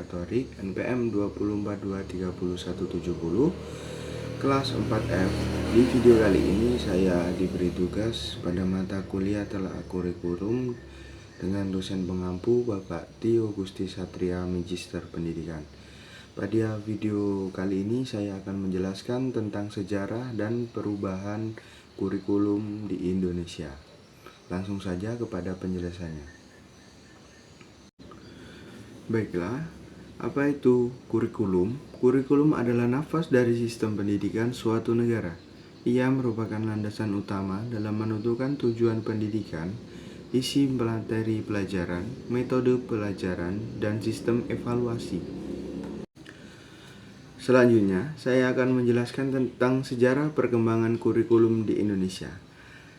Katolik NPM 242230170 kelas 4F. Di video kali ini saya diberi tugas pada mata kuliah telaah kurikulum dengan dosen pengampu Bapak Tio Gusti Satria Magister Pendidikan. Pada video kali ini saya akan menjelaskan tentang sejarah dan perubahan kurikulum di Indonesia. Langsung saja kepada penjelasannya. Baiklah, apa itu kurikulum? Kurikulum adalah nafas dari sistem pendidikan suatu negara. Ia merupakan landasan utama dalam menentukan tujuan pendidikan, isi materi pelajaran, metode pelajaran, dan sistem evaluasi. Selanjutnya, saya akan menjelaskan tentang sejarah perkembangan kurikulum di Indonesia.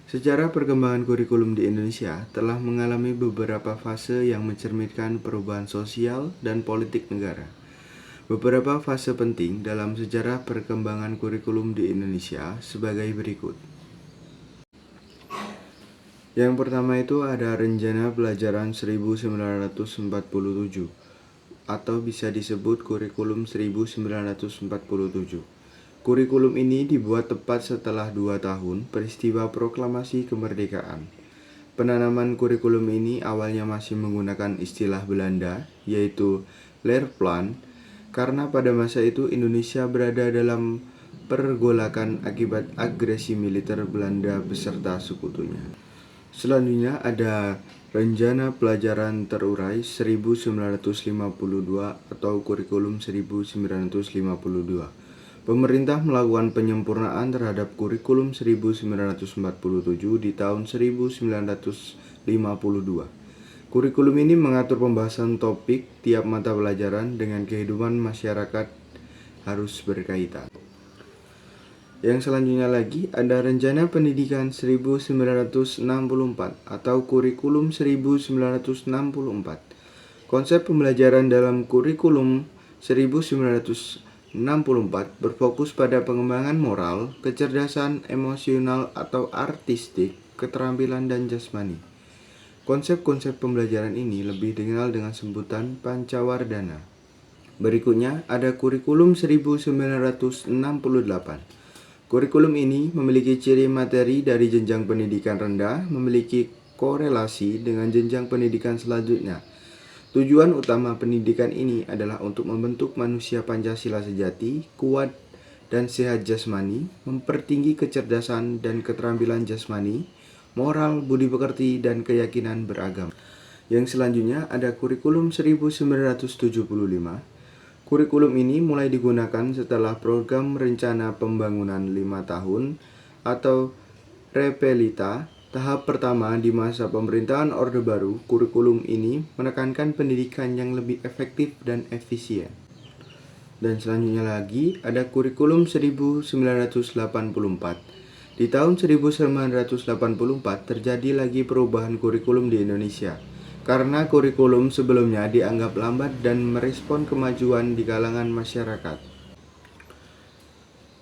Sejarah perkembangan kurikulum di Indonesia telah mengalami beberapa fase yang mencerminkan perubahan sosial dan politik negara. Beberapa fase penting dalam sejarah perkembangan kurikulum di Indonesia sebagai berikut. Yang pertama itu ada Rencana Pelajaran 1947 atau bisa disebut Kurikulum 1947. Kurikulum ini dibuat tepat setelah 2 tahun peristiwa proklamasi kemerdekaan. Penanaman kurikulum ini awalnya masih menggunakan istilah Belanda, yaitu Leerplan, karena pada masa itu Indonesia berada dalam pergolakan akibat agresi militer Belanda beserta sekutunya. Selanjutnya ada Rencana Pelajaran Terurai 1952 atau Kurikulum 1952. Pemerintah melakukan penyempurnaan terhadap Kurikulum 1947 di tahun 1952. Kurikulum ini mengatur pembahasan topik tiap mata pelajaran dengan kehidupan masyarakat harus berkaitan. Yang selanjutnya lagi ada Rencana Pendidikan 1964 atau Kurikulum 1964. Konsep pembelajaran dalam Kurikulum 1964 berfokus pada pengembangan moral, kecerdasan emosional atau artistik, keterampilan dan jasmani. Konsep-konsep pembelajaran ini lebih dikenal dengan sebutan Pancawardhana. Berikutnya ada Kurikulum 1968. Kurikulum ini memiliki ciri materi dari jenjang pendidikan rendah memiliki korelasi dengan jenjang pendidikan selanjutnya. Tujuan utama pendidikan ini adalah untuk membentuk manusia Pancasila sejati, kuat dan sehat jasmani, mempertinggi kecerdasan dan keterampilan jasmani, moral, budi pekerti, dan keyakinan beragama. Yang selanjutnya ada Kurikulum 1975. Kurikulum ini mulai digunakan setelah program Rencana Pembangunan 5 tahun atau Repelita. Tahap pertama di masa pemerintahan Orde Baru, kurikulum ini menekankan pendidikan yang lebih efektif dan efisien. Dan selanjutnya lagi ada Kurikulum 1984. Di tahun 1984 terjadi lagi perubahan kurikulum di Indonesia, karena kurikulum sebelumnya dianggap lambat dan merespon kemajuan di kalangan masyarakat.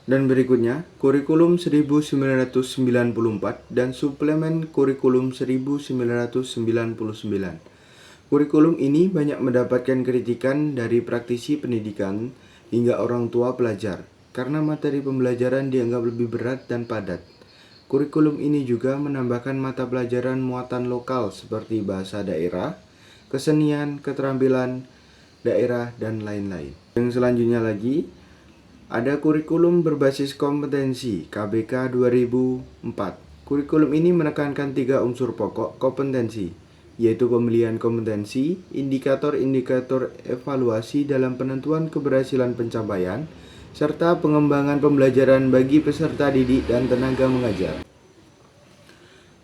Dan berikutnya, Kurikulum 1994 dan Suplemen Kurikulum 1999. Kurikulum ini banyak mendapatkan kritikan dari praktisi pendidikan hingga orang tua pelajar, karena materi pembelajaran dianggap lebih berat dan padat. Kurikulum ini juga menambahkan mata pelajaran muatan lokal seperti bahasa daerah, kesenian, keterampilan daerah, dan lain-lain. Yang selanjutnya lagi, ada Kurikulum Berbasis Kompetensi KBK 2004. Kurikulum ini menekankan 3 unsur pokok kompetensi, yaitu pemilihan kompetensi, indikator-indikator evaluasi dalam penentuan keberhasilan pencapaian, serta pengembangan pembelajaran bagi peserta didik dan tenaga mengajar.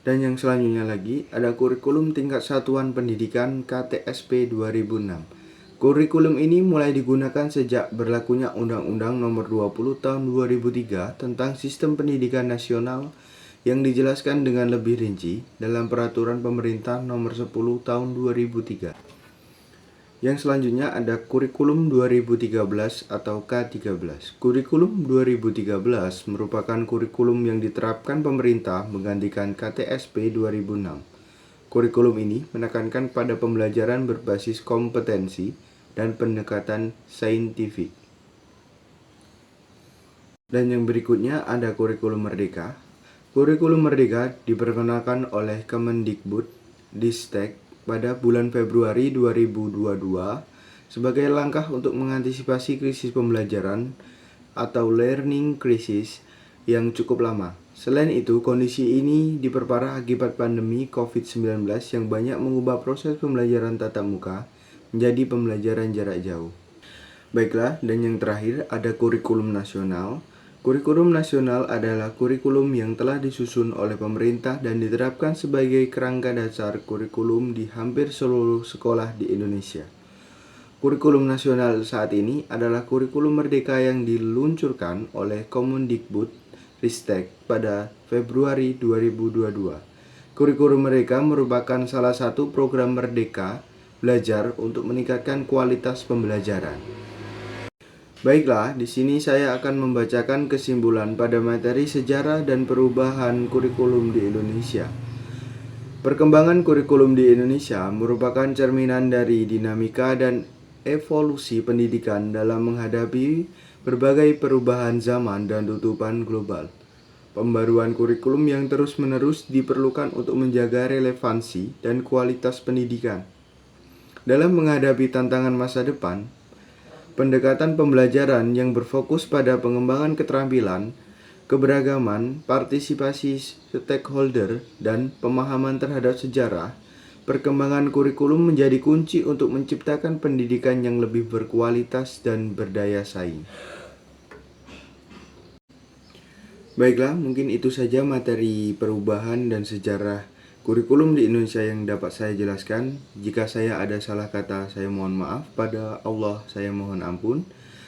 Dan yang selanjutnya lagi ada Kurikulum Tingkat Satuan Pendidikan KTSP 2006. Kurikulum ini mulai digunakan sejak berlakunya Undang-Undang Nomor 20 Tahun 2003 tentang Sistem Pendidikan Nasional yang dijelaskan dengan lebih rinci dalam Peraturan Pemerintah Nomor 10 Tahun 2003. Yang selanjutnya ada Kurikulum 2013 atau K13. Kurikulum 2013 merupakan kurikulum yang diterapkan pemerintah menggantikan KTSP 2006. Kurikulum ini menekankan pada pembelajaran berbasis kompetensi dan pendekatan saintifik. Dan yang berikutnya ada kurikulum merdeka. Kurikulum merdeka diperkenalkan oleh Kemendikbud-Ristek pada bulan Februari 2022 sebagai langkah untuk mengantisipasi krisis pembelajaran atau learning crisis yang cukup lama. Selain itu, kondisi ini diperparah akibat pandemi COVID-19 yang banyak mengubah proses pembelajaran tatap muka menjadi pembelajaran jarak jauh. Baiklah, dan yang terakhir ada kurikulum nasional. Kurikulum nasional adalah kurikulum yang telah disusun oleh pemerintah dan diterapkan sebagai kerangka dasar kurikulum di hampir seluruh sekolah di Indonesia. Kurikulum nasional saat ini adalah kurikulum merdeka yang diluncurkan oleh Kemendikbud-Ristek pada Februari 2022. Kurikulum merdeka merupakan salah satu program merdeka belajar untuk meningkatkan kualitas pembelajaran. Baiklah, di sini saya akan membacakan kesimpulan pada materi sejarah dan perubahan kurikulum di Indonesia. Perkembangan kurikulum di Indonesia merupakan cerminan dari dinamika dan evolusi pendidikan dalam menghadapi berbagai perubahan zaman dan tutupan global. Pembaruan kurikulum yang terus-menerus diperlukan untuk menjaga relevansi dan kualitas pendidikan. Dalam menghadapi tantangan masa depan, pendekatan pembelajaran yang berfokus pada pengembangan keterampilan, keberagaman, partisipasi stakeholder, dan pemahaman terhadap sejarah, perkembangan kurikulum menjadi kunci untuk menciptakan pendidikan yang lebih berkualitas dan berdaya saing. Baiklah, mungkin itu saja materi perubahan dan sejarah kurikulum di Indonesia yang dapat saya jelaskan. Jika saya ada salah kata, saya mohon maaf. Pada Allah, saya mohon ampun.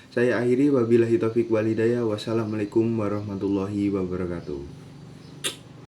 Saya akhiri, wabillahi taufiq wal hidayah. Wassalamualaikum warahmatullahi wabarakatuh.